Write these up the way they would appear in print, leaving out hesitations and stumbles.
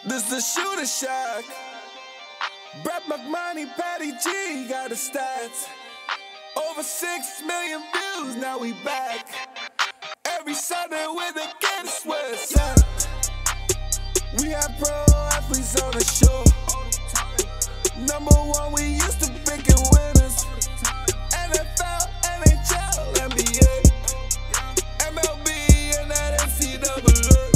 This the shooter shack. Brett McMoney, Patty G got the stats. Over 6 million views, now we back. Every Sunday with a kid sweats. We have pro athletes on the show. Number one, we used to picking winners. NFL, NHL, NBA, MLB, and that NCAA.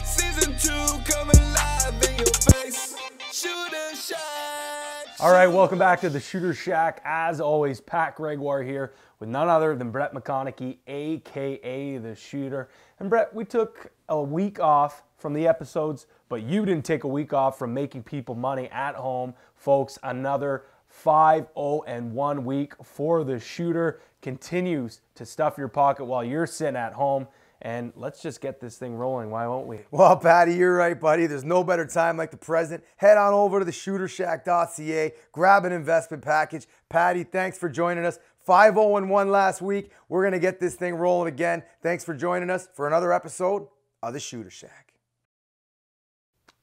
Season 2 coming live in your face. Shooter Shack. All right, welcome back to the Shooter Shack. As always, Pat Gregoire here with none other than Brett McConaughey, a.k.a. The Shooter. And Brett, we took a week off from the episodes, but you didn't take a week off from making people money at home. Folks, another 5-0-1 week for The Shooter. Continues to stuff your pocket while you're sitting at home. And let's just get this thing rolling, why won't we? Well, Patty, you're right, buddy. There's no better time like the present. Head on over to theshootershack.ca, grab an investment package. Patty, thanks for joining us. 5-0-1 last week. We're going to get this thing rolling again. Thanks for joining us for another episode of the Shooter Shack.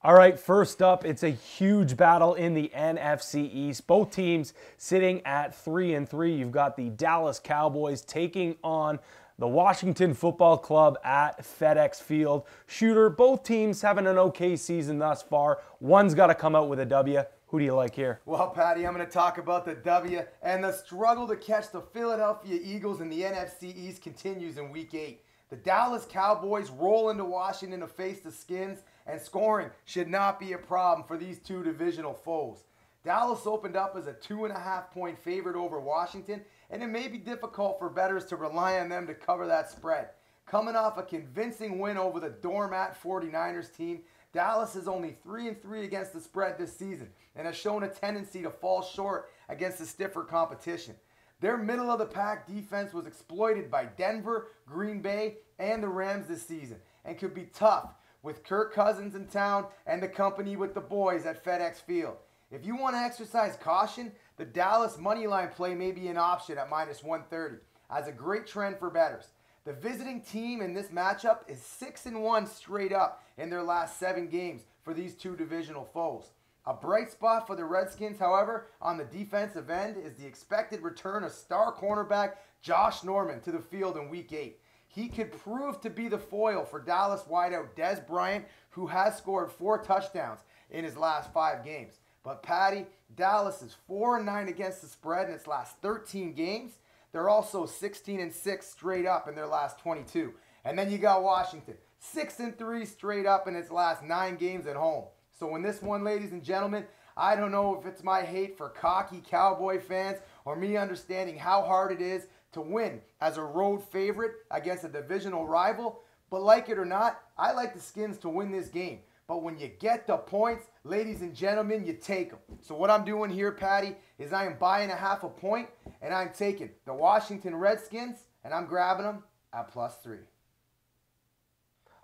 All right, first up, it's a huge battle in the NFC East. Both teams sitting at 3-3. You've got the Dallas Cowboys taking on the Washington Football Club at FedEx Field. Shooter, both teams having an okay season thus far. One's got to come out with a W. Who do you like here? Well, Patty, I'm going to talk about the W, and the struggle to catch the Philadelphia Eagles in the NFC East continues in Week 8. The Dallas Cowboys roll into Washington to face the Skins, and scoring should not be a problem for these two divisional foes. Dallas opened up as a 2.5-point favorite over Washington, and it may be difficult for bettors to rely on them to cover that spread. Coming off a convincing win over the doormat 49ers team, Dallas is only 3-3 against the spread this season and has shown a tendency to fall short against the stiffer competition. Their middle-of-the-pack defense was exploited by Denver, Green Bay, and the Rams this season and could be tough with Kirk Cousins in town and the company with the boys at FedEx Field. If you want to exercise caution, the Dallas moneyline play may be an option at -130 as a great trend for bettors. The visiting team in this matchup is 6-1 straight up in their last 7 games for these two divisional foes. A bright spot for the Redskins, however, on the defensive end is the expected return of star cornerback Josh Norman to the field in Week 8. He could prove to be the foil for Dallas wideout Des Bryant, who has scored 4 touchdowns in his last 5 games. But Patty, Dallas is 4-9 against the spread in its last 13 games. They're also 16-6 straight up in their last 22. And then you got Washington, 6-3 straight up in its last 9 games at home. So in this one, ladies and gentlemen, I don't know if it's my hate for cocky Cowboy fans or me understanding how hard it is to win as a road favorite against a divisional rival. But like it or not, I like the Skins to win this game. But when you get the points, ladies and gentlemen, you take them. So what I'm doing here, Patty, is I am buying a ½ point, and I'm taking the Washington Redskins, and I'm grabbing them at +3.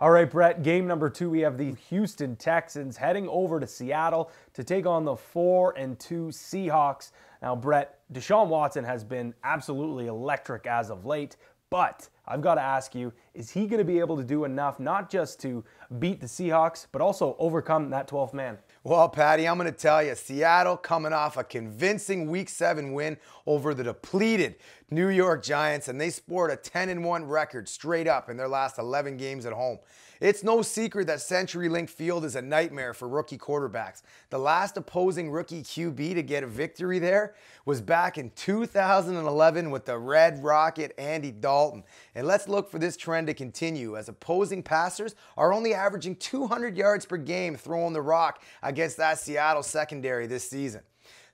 All right, Brett, game number 2, we have the Houston Texans heading over to Seattle to take on the 4-2 Seahawks. Now, Brett, Deshaun Watson has been absolutely electric as of late, but I've got to ask you, is he going to be able to do enough not just to beat the Seahawks, but also overcome that 12th man? Well, Patty, I'm going to tell you, Seattle coming off a convincing Week 7 win over the depleted New York Giants, and they sport a 10-1 record straight up in their last 11 games at home. It's no secret that CenturyLink Field is a nightmare for rookie quarterbacks. The last opposing rookie QB to get a victory there was back in 2011 with the Red Rocket Andy Dalton. And let's look for this trend to continue as opposing passers are only averaging 200 yards per game throwing the rock against that Seattle secondary this season.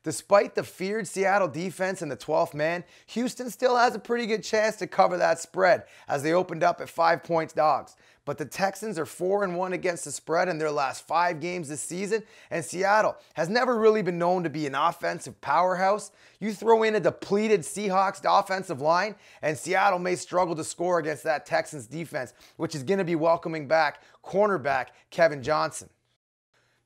Despite the feared Seattle defense and the 12th man, Houston still has a pretty good chance to cover that spread as they opened up at 5-point dogs. But the Texans are 4-1 against the spread in their last 5 games this season, and Seattle has never really been known to be an offensive powerhouse. You throw in a depleted Seahawks offensive line, and Seattle may struggle to score against that Texans defense, which is going to be welcoming back cornerback Kevin Johnson.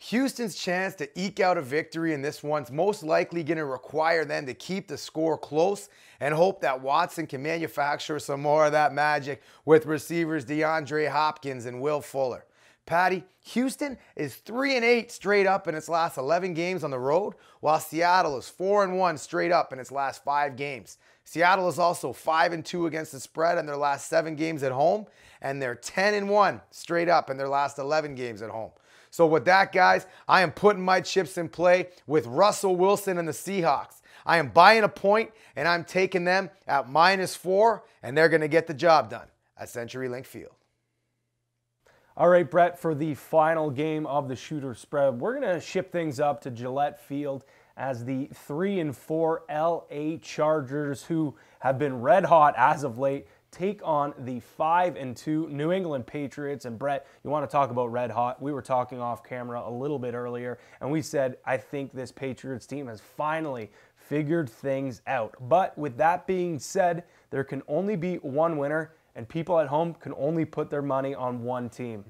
Houston's chance to eke out a victory in this one's most likely going to require them to keep the score close and hope that Watson can manufacture some more of that magic with receivers DeAndre Hopkins and Will Fuller. Patty, Houston is 3-8 straight up in its last 11 games on the road, while Seattle is 4-1 straight up in its last 5 games. Seattle is also 5-2 against the spread in their last 7 games at home, and they're 10-1 straight up in their last 11 games at home. So with that, guys, I am putting my chips in play with Russell Wilson and the Seahawks. I am buying a point, and I'm taking them at -4, and they're going to get the job done at CenturyLink Field. All right, Brett, for the final game of the shooter spread, we're going to ship things up to Gillette Field as the 3-4 LA Chargers, who have been red hot as of late, take on the 5-2 New England Patriots. And Brett, you want to talk about red hot? We were talking off camera a little bit earlier, and we said, I think this Patriots team has finally figured things out. But with that being said, there can only be one winner, and people at home can only put their money on one team.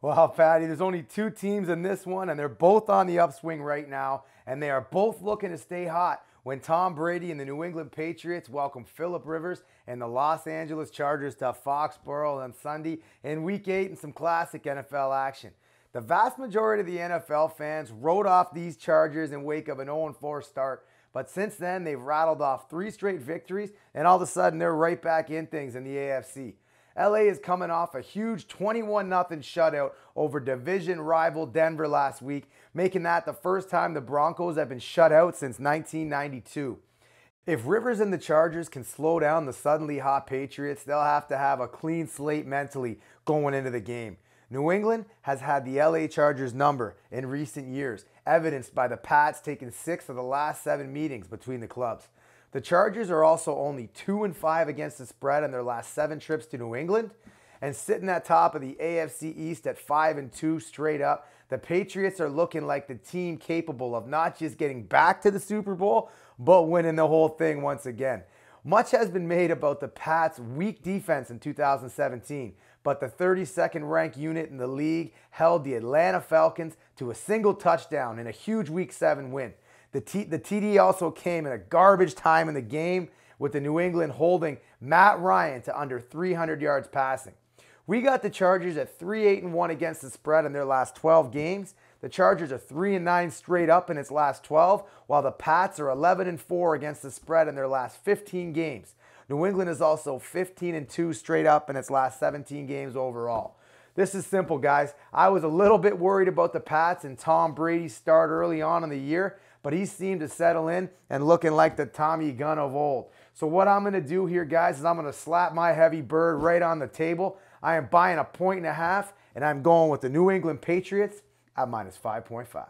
Well, Patty, there's only 2 teams in this one, and they're both on the upswing right now, and they are both looking to stay hot when Tom Brady and the New England Patriots welcome Phillip Rivers and the Los Angeles Chargers to Foxborough on Sunday in Week 8 in some classic NFL action. The vast majority of the NFL fans wrote off these Chargers in wake of an 0-4 start, but since then, they've rattled off 3 straight victories, and all of a sudden, they're right back in things in the AFC. LA is coming off a huge 21-0 shutout over division rival Denver last week, making that the first time the Broncos have been shut out since 1992. If Rivers and the Chargers can slow down the suddenly hot Patriots, they'll have to have a clean slate mentally going into the game. New England has had the LA Chargers number in recent years, evidenced by the Pats taking 6 of the last 7 meetings between the clubs. The Chargers are also only 2-5 against the spread in their last 7 trips to New England, and sitting at top of the AFC East at 5-2 straight up. The Patriots are looking like the team capable of not just getting back to the Super Bowl, but winning the whole thing once again. Much has been made about the Pats' weak defense in 2017, but the 32nd ranked unit in the league held the Atlanta Falcons to a single touchdown in a huge Week 7 win. The TD also came in a garbage time in the game, with the New England holding Matt Ryan to under 300 yards passing. We got the Chargers at 3-8-1 against the spread in their last 12 games. The Chargers are 3-9 straight up in its last 12, while the Pats are 11-4 against the spread in their last 15 games. New England is also 15-2 straight up in its last 17 games overall. This is simple, guys. I was a little bit worried about the Pats and Tom Brady's start early on in the year, but he seemed to settle in and looking like the Tommy Gun of old. So what I'm going to do here, guys, is I'm going to slap my heavy bird right on the table. I am buying a 1.5, and I'm going with the New England Patriots at -5.5.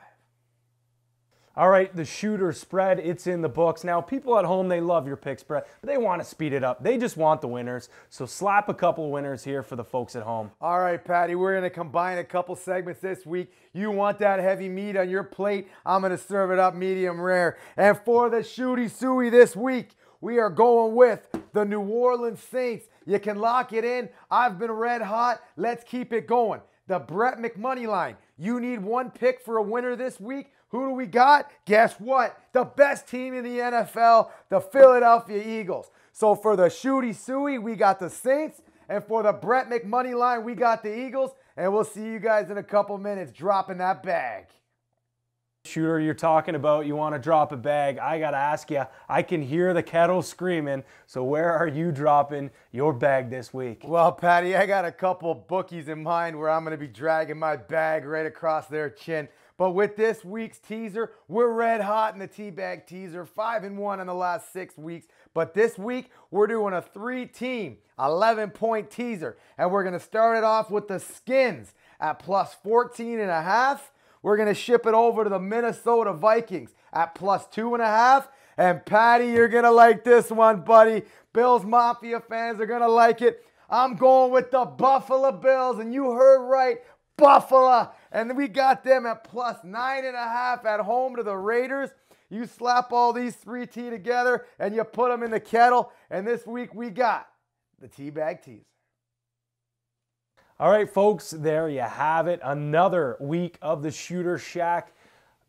All right, the shooter spread, it's in the books. Now, people at home, they love your picks, Brett, but they want to speed it up. They just want the winners. So slap a couple winners here for the folks at home. All right, Patty, we're going to combine a couple segments this week. You want that heavy meat on your plate? I'm going to serve it up medium rare. And for the shooty suey this week, we are going with the New Orleans Saints. You can lock it in. I've been red hot. Let's keep it going. The Brett McMoney line. You need one pick for a winner this week. Who do we got? Guess what? The best team in the NFL, the Philadelphia Eagles. So for the shooty suey, we got the Saints. And for the Brett McMoney line, we got the Eagles. And we'll see you guys in a couple minutes dropping that bag. Shooter, you're talking about you want to drop a bag. I got to ask you, I can hear the kettle screaming. So where are you dropping your bag this week? Well, Patty, I got a couple bookies in mind where I'm going to be dragging my bag right across their chin. But with this week's teaser, we're red hot in the T-Bag teaser, 5-1 in the last 6 weeks. But this week, we're doing a 3-team, 11-point teaser. And we're going to start it off with the Skins at +14.5. We're going to ship it over to the Minnesota Vikings at +2.5. And Patty, you're going to like this one, buddy. Bills Mafia fans are going to like it. I'm going with the Buffalo Bills, and you heard right, Buffalo. And we got them at +9.5 at home to the Raiders. You slap all these 3T together, and you put them in the kettle. And this week we got the T-Bag teaser. All right, folks, there you have it. Another week of the Shooter Shack.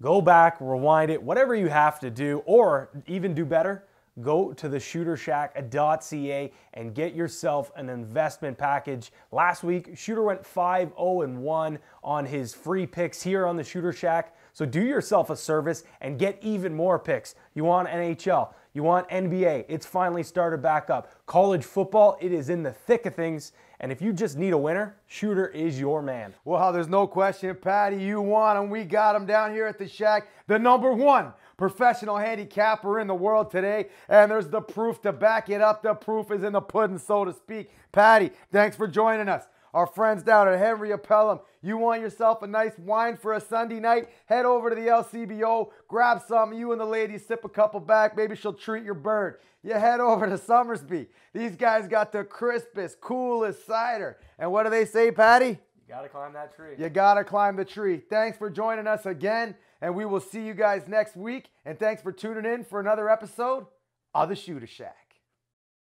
Go back, rewind it, whatever you have to do, or even do better, go to theshootershack.ca and get yourself an investment package. Last week, Shooter went 5-0-1 on his free picks here on the Shooter Shack. So do yourself a service and get even more picks. You want NHL, you want NBA, it's finally started back up. College football, it is in the thick of things. And if you just need a winner, Shooter is your man. Well, there's no question, Patty, you want him. We got him down here at the Shack. The #1 professional handicapper in the world today. And there's the proof to back it up. The proof is in the pudding, so to speak. Patty, thanks for joining us. Our friends down at Henry Appellum, you want yourself a nice wine for a Sunday night? Head over to the LCBO, grab some, you and the ladies sip a couple back, maybe she'll treat your bird. You head over to Summersby. These guys got the crispest, coolest cider. And what do they say, Patty? You gotta climb that tree. You gotta climb the tree. Thanks for joining us again, and we will see you guys next week. And thanks for tuning in for another episode of The Shooter Shack.